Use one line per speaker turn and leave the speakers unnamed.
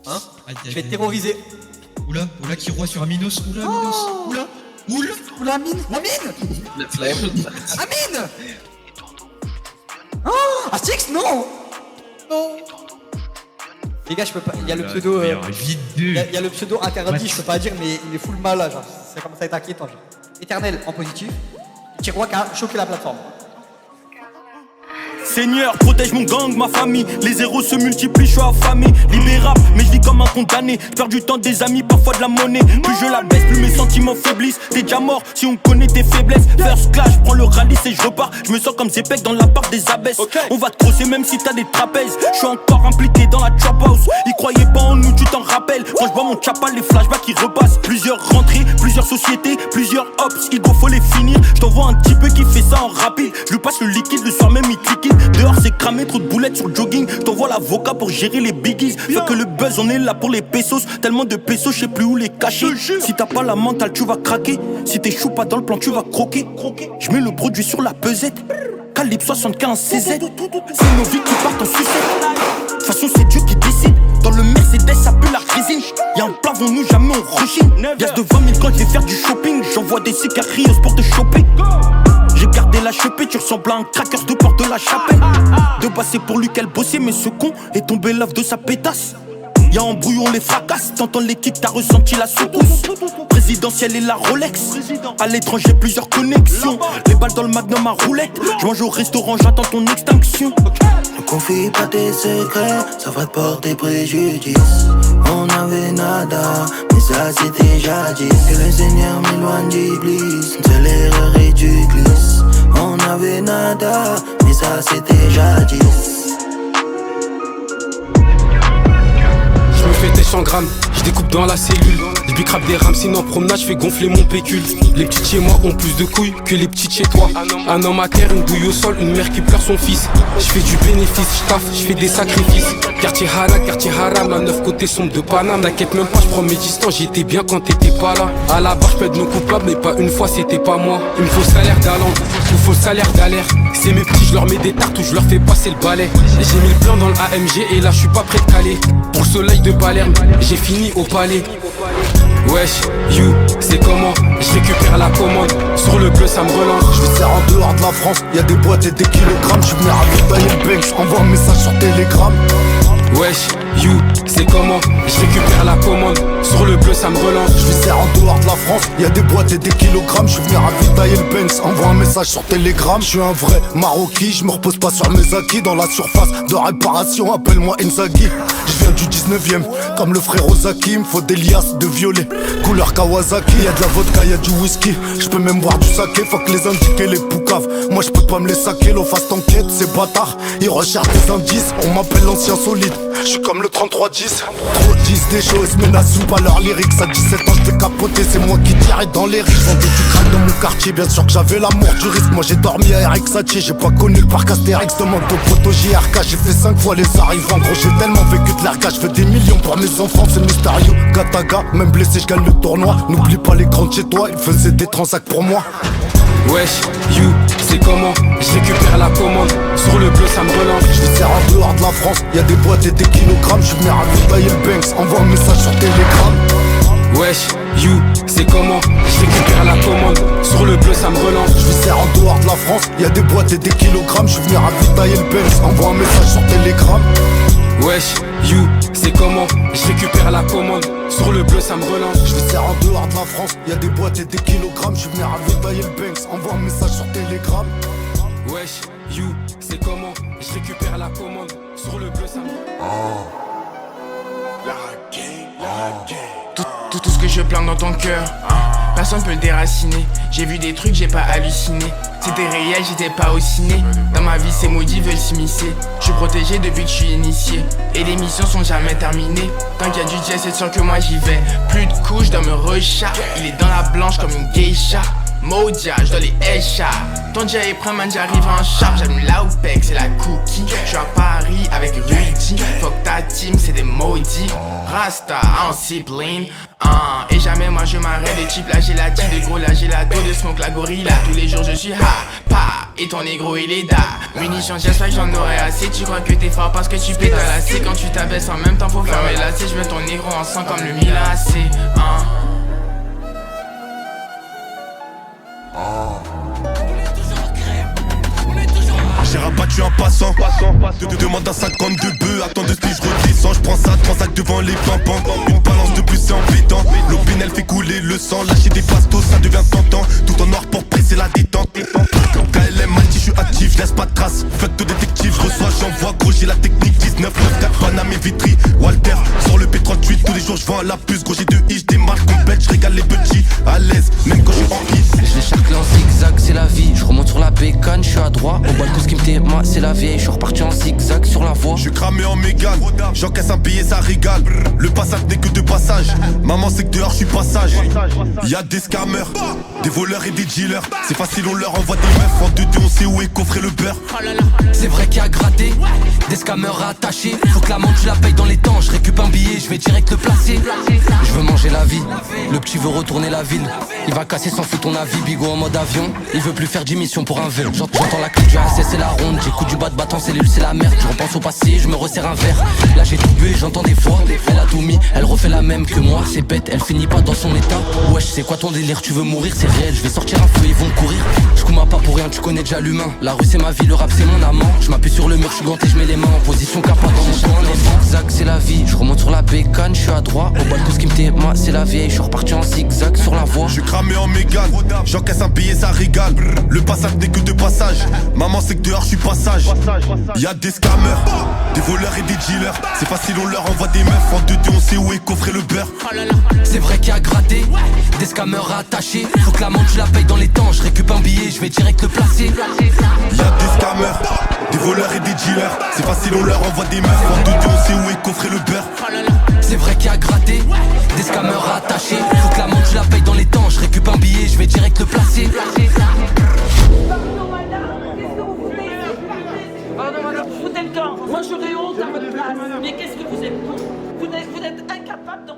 Hein?
Je vais te terroriser.
Oula, qui roi sur Aminos. Oula.
Oula, Amine.
La flemme.
Amine. Oh, Astix, non. Les gars, je peux pas. Il y a le pseudo. Il y a le pseudo interdit, je peux pas dire, mais il est full mal là, genre. Ça commence à être inquiétant, genre. Éternel en positif. Tiroir qui a choqué la plateforme.
Seigneur, protège mon gang, ma famille. Les héros se multiplient, je suis affamé. Libérable, mais je vis comme un condamné. Je perds du temps, des amis, parfois de la monnaie. Plus je la baisse, plus mes sentiments faiblissent. T'es déjà mort si on connaît tes faiblesses. First class, je prends le rallye et je repars. Je me sens comme Zepek dans la part des abbesses. On va te crosser même si t'as des trapèzes. Je suis encore impliqué dans la trap house. Ils croyaient pas en nous, tu t'en rappelles. Quand je vois mon chapa, les flashbacks qui repassent. Plusieurs rentrées, plusieurs sociétés, plusieurs ops. Il faut les finir. Je t'envoie un petit peu qui fait ça en rapide. Je lui passe le liquide, le soir même il liquide. Dehors c'est cramé, trop de boulettes sur le jogging. T'envoies l'avocat pour gérer les biggies. Fait que le buzz, on est là pour les pesos. Tellement de pesos, je sais plus où les cacher. Si t'as pas la mentale, tu vas craquer. Si t'es chou pas dans le plan, tu vas croquer. Je mets le produit sur la pesette. Calibre 75 CZ. C'est nos vies qui partent en sucette. De toute façon c'est Dieu qui décide. Dans le Mercedes ça pue la cuisine. Y'a un plafond, nous jamais on rechigne. Gaz de 20 000 quand je vais faire du shopping. J'envoie des sicarios pour te choper. J'ai gardé la chopée, tu ressembles à un crackers de porte de la chapelle. De bas c'est pour lui qu'elle bossait, mais ce con est tombé l'œuf de sa pétasse. Y'a un brouillon, les fracasse, t'entends les kicks, t'as ressenti la secousse. Présidentielle et la Rolex. À l'étranger plusieurs connexions. Les balles dans le magnum à roulette. Je mange au restaurant, j'attends ton extinction.
Ne confie pas tes secrets, ça va te porter préjudice. On avait nada, mais ça c'était jadis. Que le Seigneur m'éloigne d'Iblis, une seule erreur et tu glisses. On avait nada, mais ça c'était jadis.
Je me fais tes 100 grammes, je découpe dans la cellule. Je bicrape des rames, sinon en promenade je fais gonfler mon pécule. Les petits chez moi ont plus de couilles que les petits chez toi. Un homme à terre, une douille au sol, une mère qui pleure son fils. Je fais du bénéfice, je taffe, je fais des sacrifices. Quartier halal, quartier haram, à 9 côtés sombre de Paname. T'inquiète même pas, je prends mes distances, j'y étais bien quand t'étais pas là. À la barre, je plaide nos coupables, mais pas une fois c'était pas moi. Il me faut le salaire d'Alan, il me faut le salaire d'alerte. C'est mes petits, je leur mets des tartes ou je leur fais passer le balai. J'ai mis le plan dans le AMG et là je suis pas prêt de caler. Pour le soleil de Palerme, j'ai fini au palais. Wesh, you, c'est comment? Je récupère la commande, sur le bleu ça me relance.
Je vais serre en dehors de la France, y'a des boîtes et des kilogrammes. Je venais ravitailler le Banks, envoie un message sur Telegram.
Wesh, you, c'est comment? Je récupère la commande, sur le bleu ça me relance.
Je vais serre en dehors de la France, y'a des boîtes et des kilogrammes. Je venais ravitailler le Banks, envoie un message sur Telegram. Je suis un vrai Marocain, je me repose pas sur mes acquis. Dans la surface de réparation, appelle-moi Inzaghi. Je viens du 19ème, comme le frère Ozaki. Il me faut des liasses de violet, couleur Kawasaki. Y'a de la vodka, y'a du whisky, je peux même boire du saké. Faut que les indiquer les poucaves, moi je peux pas me les saquer. L'eau fasse t'enquête, c'est bâtard, ils recherchent des indices. On m'appelle l'ancien solide, je suis comme le 3310. Trop disent des choses mais n'assument pas leurs lyrics. À 17 ans je fais capoter, c'est moi qui dirais dans les riches. Vendais du crack dans mon quartier, bien sûr que j'avais l'amour du risque. Moi j'ai dormi à Eric Satie, j'ai pas connu le parc Astérix. Demande au poteau JRK, j'ai fait 5 fois les arrivants. Gros j'ai tellement vécu de l'erga, je fais des millions pour mes enfants. C'est mystérieux, Gataga, même blessé je gagne le tournoi. N'oublie pas les grands de chez toi, ils faisaient des transacts pour moi.
Wesh, you, c'est comment? Je récupère la commande, sur le bleu ça me relance.
Je vais serre en dehors de la France, y'a des boîtes et des kilogrammes. Je venais ravitailler le Banks, envoie un message sur Telegram.
Wesh, you, c'est comment? Je récupère la commande, sur le bleu ça me relance.
Je vais serre en dehors de la France, y'a des boîtes et des kilogrammes. Je venais ravitailler le Banks, envoie un message sur Telegram.
Wesh, you, c'est comment? Je récupère la commande, sur le bleu ça me relance.
Je vais serre en dehors de la France, y'a des boîtes et des kilogrammes. Je venais ravitailler le Banks, envoie un message sur Telegram.
Wesh, you, c'est comment? Je récupère la commande, sur le bleu ça me relance.
Tout ce que je plante dans ton cœur, personne peut le déraciner. J'ai vu des trucs, j'ai pas halluciné. C'était réel, j'étais pas au ciné. Dans ma vie, ces maudits veulent s'immiscer. Je suis protégé depuis que je suis initié. Et les missions sont jamais terminées. Tant qu'il y a du jazz, c'est sûr que moi j'y vais. Plus de couches dans me rechat. Il est dans la blanche comme une geisha. Modia, je dois les échar. Ton dia est prêt, man, j'arrive en charge. J'aime l'Aupec, c'est la cookie. Je suis à Paris avec Rudy. Fuck ta team, c'est des maudits. Rasta, en sibling. Et jamais moi je m'arrête. Les types, là j'ai la team. Des gros, là j'ai la dos. Des smoke, la gorilla. Tous les jours je suis ha, pa. Et ton négro il est da. Munitions, j'espère que j'en aurai assez. Tu crois que t'es fort parce que tu pètes à la C. Quand tu t'abaisses en même temps pour fermer la C. Je veux ton négro en sang comme le Milan AC, hein.
J'ai rabattu un passant, te demande un 52 bœufs, attends de style, je redescends, je prends ça, transac devant les pimpants. Une balance de plus c'est embêtant, l'opinel fait couler le sang, lâcher des pastos ça devient tentant, tout en noir pour presser la détente. KLM Malti, je suis actif, je laisse pas de traces, fuck de détective, je reçois, j'envoie, gros j'ai la technique, 19, 9, 4, Paname et Vitry, Walter, sur le P38, tous les jours je vends à la puce, gros j'ai 2 i, je démarre complète, je régale les petits, à l'aise, même quand je suis en hit.
Je les charcle en zigzag, c'est la vie, je remonte sur la bécane, je suis à droite, au balcon ce qui me moi c'est la vieille, je suis reparti en zigzag sur la voie.
Je suis cramé en mégane, j'encaisse un billet ça régale. Le passage n'est que de passage, maman sait que dehors je suis passage. Y'a des scammers, des voleurs et des dealers. C'est facile on leur envoie des meufs, en 2-2 on sait où est coffré le beurre.
C'est vrai qu'il y a gratté, des scammers attachés. Faut que la montre tu la payes dans les temps, je récupère un billet, je vais direct le placer. Je veux manger la vie, le petit veut retourner la ville. Il va casser sans foutre ton avis, bigot en mode avion. Il veut plus faire 10 missions pour un vœu. J'entends la clé du ASS c'est la ronde. J'écoute du bas de battant, cellule c'est la merde. Je repense au passé, je me resserre un verre. Là j'ai tout bu et j'entends des fois. Elle a tout mis, elle refait la même que moi. C'est bête, elle finit pas dans son état. Wesh c'est quoi ton délire, tu veux mourir, c'est réel. Je vais sortir un feu, ils vont courir. Je cours pas pour rien, tu connais déjà l'humain. La rue c'est ma vie, le rap c'est mon amant. Je m'appuie sur le mur, je suis ganté, je mets les mains en position capa dans mon coin. Les zigzags c'est la vie, je remonte sur la bécane, je suis à droite. Au balcon ce qui me tait, moi c'est la vieille. Je suis reparti en zigzag sur la voie.
Je suis cramé en mégane, j'encaisse un billet ça régale. Le passage n'est que de passage, maman sait que dehors je suis passage. Y'a des scammers, des voleurs et des dealers. C'est facile on leur envoie des meufs, en 2-2 on sait où est coffré le beurre.
C'est vrai qu'il y a gratté, des scammers attachés. Faut que la montre tu la payes dans les temps, je récupère un billet, je vais direct le placer.
Y'a des scammers, des voleurs et des dealers. C'est facile on leur envoie des meufs, en 2-2 on sait où est coffré le beurre.
C'est vrai qu'il y a gratté, des scammers attachés. Faut que la montre tu la payes dans les temps, je récupère un billet, je vais direct le placer.
Pardon madame, foutez le camp. Moi j'aurais honte à votre place. Mais qu'est-ce que vous êtes con? Vous n'êtes incapable d'en